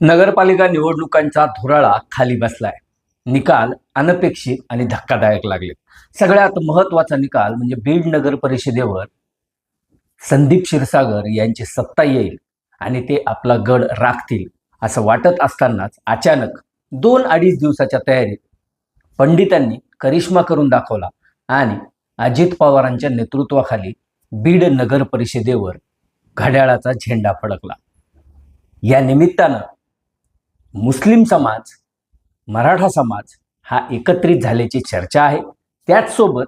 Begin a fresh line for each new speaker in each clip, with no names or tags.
नगरपालिका निवडणुकांचा धुराळा खाली बसलाय. निकाल अनपेक्षित आणि धक्कादायक लागले. सगळ्यात महत्त्वाचा निकाल म्हणजे बीड नगर परिषदेवर संदीप क्षीरसागर यांची सत्ता येईल आणि ते आपला गड राखतील असं वाटत असतानाच अचानक 2-2.5 दिवसाच्या तयारीत पंडितांनी करिश्मा करून दाखवला आणि अजित पवारांच्या नेतृत्वाखाली बीड नगर परिषदेवर घड्याळाचा झेंडा फडकला. या निमित्तानं मुस्लिम समाज, मराठा समाज हा एकत्रित झाल्याची चर्चा आहे. त्याचसोबत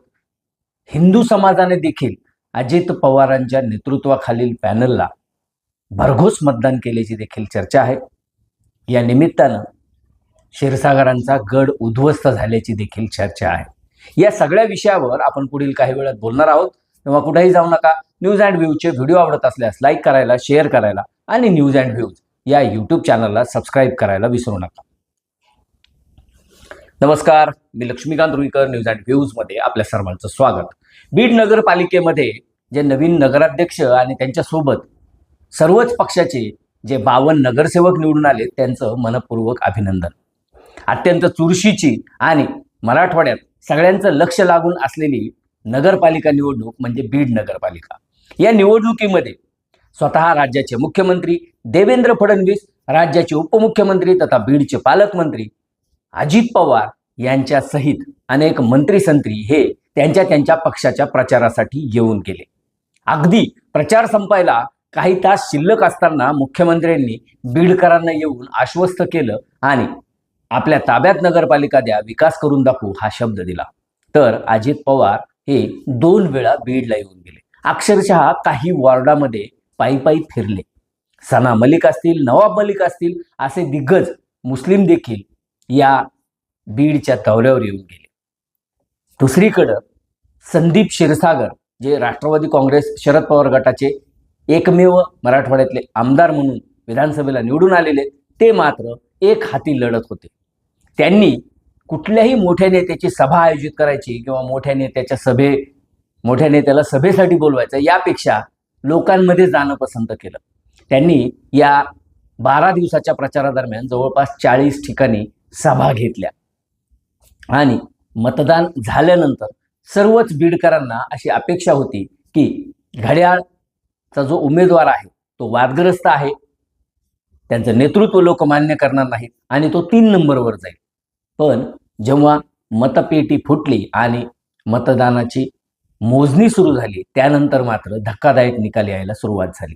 हिंदू समाजाने देखील अजित पवारांच्या नेतृत्वाखालील पॅनलला भरघोस मतदान केल्याची देखील चर्चा आहे. या निमित्तानं क्षीरसागरांचा गड उद्ध्वस्त झाल्याची देखील चर्चा आहे. या सगळ्या विषयावर आपण पुढील काही वेळात बोलणार आहोत, तेव्हा कुठेही जाऊ नका. न्यूज अँड व्ह्यूजचे व्हिडिओ आवडत असल्यास लाईक करायला, शेअर करायला आणि न्यूज अँड व्ह्यूज या यूट्यूब चॅनलला सबस्क्राईब करायला विसरू नका. नमस्कार, मी लक्ष्मीकांत रुईकर. न्यूज अँड व्ह्यूजमध्ये आपल्या सर्वांचं स्वागत. बीड नगरपालिकेमध्ये जे नवीन नगराध्यक्ष आणि त्यांच्यासोबत सर्वच पक्षाचे जे 52 नगरसेवक निवडून आले त्यांचं मनपूर्वक अभिनंदन. अत्यंत चुरशीची आणि मराठवाड्यात सगळ्यांचं लक्ष लागून असलेली नगरपालिका निवडणूक म्हणजे बीड नगरपालिका. या निवडणुकीमध्ये स्वतः राज्याचे मुख्यमंत्री देवेंद्र फडणवीस, राज्याचे उपमुख्यमंत्री तथा बीडचे पालकमंत्री अजित पवार यांच्या सहित अनेक मंत्री संत्री हे त्यांच्या पक्षाच्या प्रचारासाठी येऊन गेले. अगदी प्रचार संपायला काही तास शिल्लक असताना मुख्यमंत्र्यांनी बीडकरांना येऊन आश्वस्त केलं आणि आपल्या ताब्यात नगरपालिका द्या, विकास करून दाखवू हा शब्द दिला. तर अजित पवार हे 2 वेळा बीडला येऊन गेले. अक्षरशः काही वॉर्डामध्ये पायी फिरले. सना मलिक असतील, नवाब मलिक असतील असे दिग्गज मुस्लिम देखील या बीडच्या दौऱ्यावर येऊन गेले. दुसरीकडं संदीप क्षीरसागर जे राष्ट्रवादी काँग्रेस शरद पवार गटाचे एकमेव मराठवाड्यातले आमदार म्हणून विधानसभेला निवडून आलेले, ते मात्र एक हाती लढत होते. त्यांनी कुठल्याही मोठ्या नेत्याची सभा आयोजित करायची किंवा मोठ्या नेत्याला सभेसाठी बोलवायचं यापेक्षा लोकांमध्ये जाणं पसंत केलं. त्यांनी या 12 दिवसाच्या प्रचारादरम्यान जवळपास 40 ठिकाणी सभा घेतल्या आणि मतदान झाल्यानंतर सर्वच बीडकरांना अशी अपेक्षा होती की घड्याळचा जो उमेदवार आहे तो वादग्रस्त आहे, त्यांचं नेतृत्व लोक मान्य करणार नाहीत आणि तो 3 नंबरवर जाईल. पण जेव्हा मतपेटी फुटली आणि मतदानाची मोजणी सुरू झाली त्यानंतर मात्र धक्कादायक निकाल यायला सुरुवात झाली.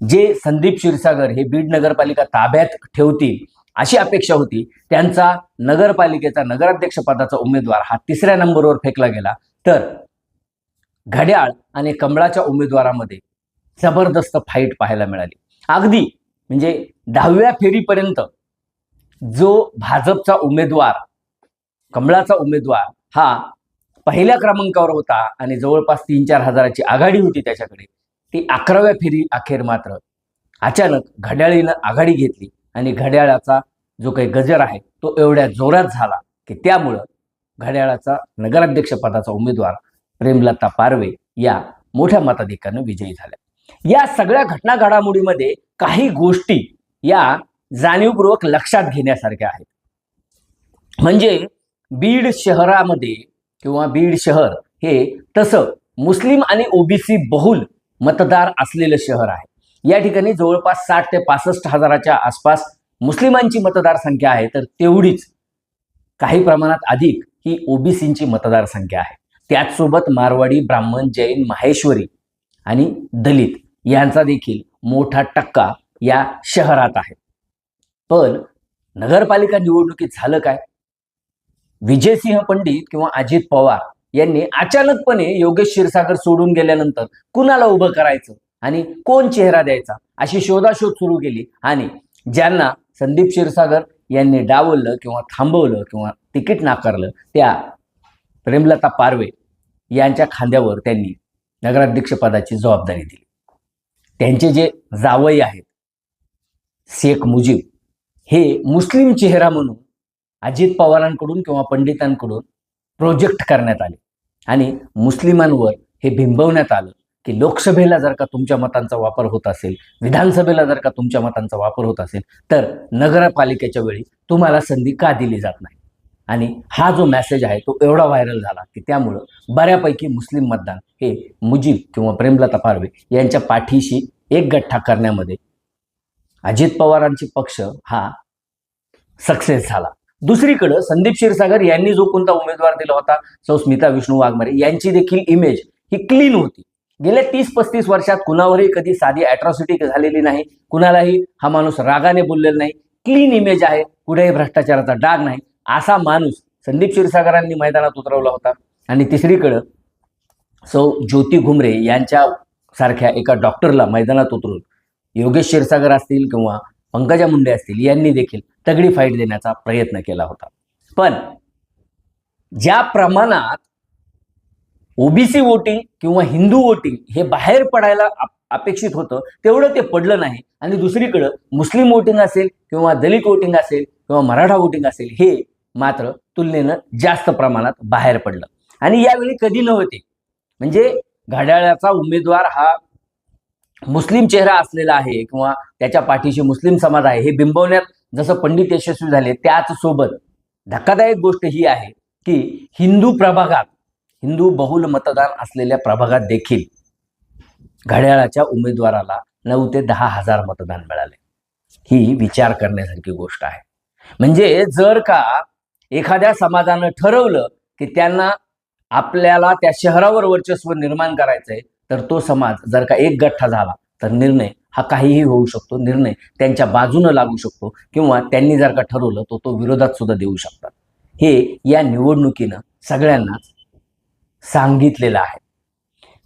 जे संदीप क्षीरसागर हे बीड नगरपालिका ताब्यात ठेवतील अशी अपेक्षा होती, त्यांचा नगरपालिकेचा नगराध्यक्ष पदाचा उमेदवार हा 3ऱ्या नंबरवर फेकला गेला. तर घड्याळ आणि कमळाच्या उमेदवारामध्ये जबरदस्त फाईट पाहायला मिळाली. अगदी म्हणजे 10व्या फेरीपर्यंत जो भाजपचा उमेदवार, कमळाचा उमेदवार हा पहिल्या क्रमांकावर होता आणि जवळपास 3-4 हजाराची आघाडी होती त्याच्याकडे, ती 11व्या फेरी अखेर मात्र अचानक घड्याळीनं आघाडी घेतली आणि घड्याळाचा जो काही गजर आहे तो एवढ्या जोरात झाला की त्यामुळं घड्याळाचा नगराध्यक्ष पदाचा उमेदवार प्रेमलता पारवे या मोठ्या मताधिक्यानं विजयी झाल्या. या सगळ्या घटना घडामोडीमध्ये काही गोष्टी या जाणीवपूर्वक लक्षात घेण्यासारख्या आहेत. म्हणजे बीड शहरामध्ये किंवा बीड शहर हे तसं मुस्लिम आणि ओबीसी बहुल मतदार असलेलं शहर आहे. या ठिकाणी जवळपास 60 ते 65 हजाराच्या आसपास मुस्लिमांची मतदार संख्या आहे, तर तेवढीच काही प्रमाणात अधिक ही ओबीसींची मतदार संख्या आहे. त्याचसोबत मारवाडी, ब्राह्मण, जैन, माहेश्वरी आणि दलित यांचा देखील मोठा टक्का या शहरात आहे. पण नगरपालिका निवडणुकीत झालं काय? विजयसिंह पंडित किंवा अजित पवार यांनी अचानकपणे योगेश क्षीरसागर सोडून गेल्यानंतर कुणाला उभं करायचं आणि कोण चेहरा द्यायचा अशी शोधाशोध सुरू केली आणि ज्यांना संदीप क्षीरसागर यांनी डावललं किंवा थांबवलं किंवा तिकीट नाकारलं त्या प्रेमलता पारवे यांच्या खांद्यावर त्यांनी नगराध्यक्षपदाची जबाबदारी दिली. त्यांचे जे जावई आहेत शेख मुजीब हे मुस्लिम चेहरा म्हणून अजित पवारांकडून किंवा पंडितांकडून प्रोजेक्ट करण्यात आले आणि मुस्लिमांवर हे बिंबवण्यात आलं की लोकसभेला जर का तुमच्या मतांचा वापर होत असेल, विधानसभेला जर का तुमच्या मतांचा वापर होत असेल, तर नगरपालिकेच्या वेळी तुम्हाला संधी का दिली जात नाही? आणि हा जो मेसेज आहे तो एवढा व्हायरल झाला की त्यामुळं बऱ्यापैकी मुस्लिम मतदान हे मुजीब किंवा प्रेमलता पारवे यांच्या पाठीशी एक गठ्ठा करण्यामध्ये अजित पवारांची पक्ष हा सक्सेस झाला. दुसरीकडे संदीप क्षीरसागर यांनी जो कोणता उमेदवार दिला होता, सौ स्मिता विष्णू वाघमारे, यांची देखील इमेज ही क्लीन होती. गेल्या 30-35 वर्षात कुणावरही कधी साधी अॅट्रॉसिटी झालेली नाही, कुणालाही हा माणूस रागाने बोललेला नाही, क्लीन इमेज आहे, कुठेही भ्रष्टाचाराचा डाग नाही, असा माणूस संदीप क्षीरसागरांनी मैदानात उतरवला होता. आणि तिसरीकडे सौ ज्योती घुमरे यांच्या सारख्या एका डॉक्टरला मैदानात उतरून योगेश क्षीरसागर असतील किंवा पंकजा मुंडे असतील यांनी देखील तगडी फाईट देण्याचा प्रयत्न केला होता. पण ज्या प्रमाणात ओबीसी वोटिंग किंवा हिंदू वोटिंग हे बाहेर पडायला अपेक्षित होतं तेवढं ते पडलं नाही. आणि दुसरीकडे मुस्लिम वोटिंग असेल किंवा दलित वोटिंग असेल किंवा मराठा वोटिंग असेल हे मात्र तुलनेनं जास्त प्रमाणात बाहेर पडलं. आणि यावेळी कधी नव्हते, म्हणजे घड्याळाचा उमेदवार हा मुस्लिम चेहरा असलेला आहे किंवा त्याच्या पाठीशी मुस्लिम समाज आहे हे बिंबवण्यात जसं पंडित यशस्वी झाले, त्याच सोबत धक्कादायक गोष्ट ही आहे की हिंदू प्रभागात, हिंदू बहुल मतदान असलेल्या प्रभागात देखील घड्याळाच्या उमेदवाराला 9 ते 10 हजार मतदान मिळाले. ही विचार करण्यासारखी गोष्ट आहे. म्हणजे जर का एखाद्या समाजानं ठरवलं की त्यांना आपल्याला त्या शहरावर वर्चस्व निर्माण करायचंय, तर तो समाज जर का एक गठ्ठा झाला तर निर्णय हा काहीही होऊ शकतो, निर्णय त्यांच्या बाजूने लागू शकतो किंवा त्यांनी जर का ठरवलं तर तो विरोधात सुद्धा देऊ शकतात. हे या निवडणुकीनं सगळ्यांनाच सांगितलेलं आहे.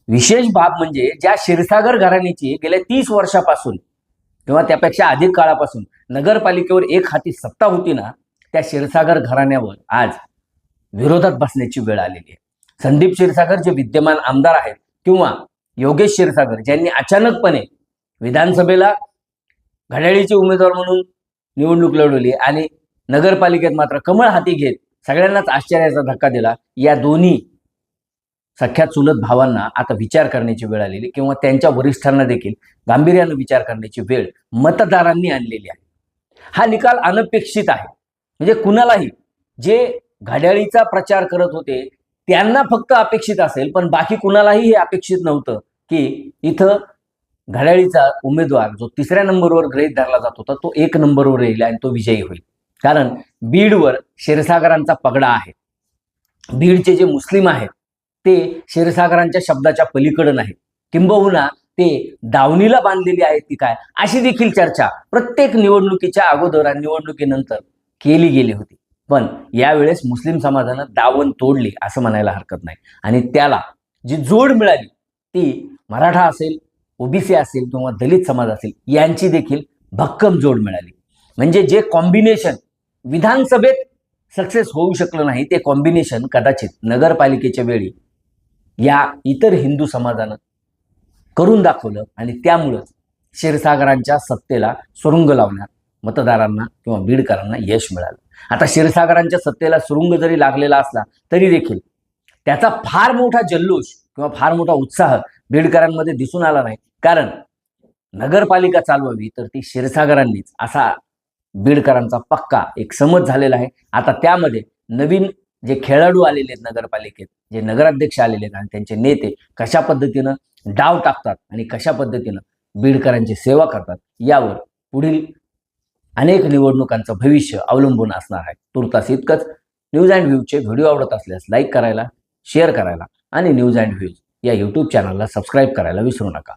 विशेष बाब म्हणजे ज्या क्षीरसागर घराण्याची गेल्या 30 वर्षापासून किंवा त्यापेक्षा अधिक काळापासून नगरपालिकेवर एक हाती सत्ता होती ना, त्या क्षीरसागर घराण्यावर आज विरोधात बसण्याची वेळ आलेली आहे. संदीप क्षीरसागर जे विद्यमान आमदार आहेत किंवा योगेश क्षीरसागर ज्यांनी अचानकपणे विधानसभेला घड्याळीचे उमेदवार म्हणून निवडणूक लढवली आणि नगरपालिकेत मात्र कमळ हाती घेत सगळ्यांनाच आश्चर्याचा धक्का दिला, या दोन्ही सख्या चुलत भावांना आता विचार करण्याची वेळ आलेली किंवा त्यांच्या वरिष्ठांना देखील गांभीर्याने विचार करण्याची वेळ मतदारांनी आणलेली आहे. हा निकाल अनपेक्षित आहे. म्हणजे कुणालाही जे घड्याळीचा प्रचार करत होते त्यांना फक्त अपेक्षित असेल, पण बाकी कुणालाही हे अपेक्षित नव्हतं की इथं घड्याळीचा उमेदवार जो 3ऱ्या नंबरवर गृहीत धरला जात होता तो 1 नंबरवर येईल आणि तो विजयी होईल. कारण बीडवर क्षीरसागरांचा पगडा आहे. बीडचे जे मुस्लिम आहेत ते क्षीरसागरांच्या शब्दाच्या पलीकडे नाही, किंबहुना ते दावणीला बांधलेली आहेत की काय अशी देखील चर्चा प्रत्येक निवडणुकीच्या अगोदर आणि निवडणुकीनंतर केली गेली होती. पण यावेळेस मुस्लिम समाजानं दावण तोडली असं म्हणायला हरकत नाही. आणि त्याला जी जोड मिळाली ती मराठा असेल, ओबीसी असेल किंवा दलित समाज असेल यांची देखील भक्कम जोड मिळाली. म्हणजे जे कॉम्बिनेशन विधानसभेत सक्सेस होऊ शकलं नाही ते कॉम्बिनेशन कदाचित नगरपालिकेच्या वेळी या इतर हिंदू समाजानं करून दाखवलं आणि त्यामुळंच क्षीरसागरांच्या सत्तेला सुरुंग लावण्यात मतदारांना किंवा बीडकरांना यश मिळालं. आता क्षीरसागरांच्या सत्तेला सुरुंग जरी लागलेला असला तरी देखील त्याचा फार मोठा जल्लोष किंवा फार मोठा उत्साह बीडकरांमध्ये दिसून आला नाही. कारण नगरपालिका चालवावी तर ती क्षीरसागरांनीच असा बीडकरांचा पक्का एक समज झालेला आहे. आता त्यामध्ये नवीन जे खेळाडू आलेले आहेत नगरपालिकेत, जे नगराध्यक्ष आलेले आहेत आणि त्यांचे नेते कशा पद्धतीनं डाव टाकतात आणि कशा पद्धतीनं बीडकरांची सेवा करतात यावर पुढील अनेक निवडणुकांचं भविष्य अवलंबून असणार आहे. तुर्तास इतकंच. न्यूज अँड व्ह्यूजचे व्हिडिओ आवडत असल्यास लाईक करायला, शेअर करायला आणि न्यूज अँड व्ह्यूज या यूट्यूब चॅनलला सबस्क्राईब करायला विसरू नका.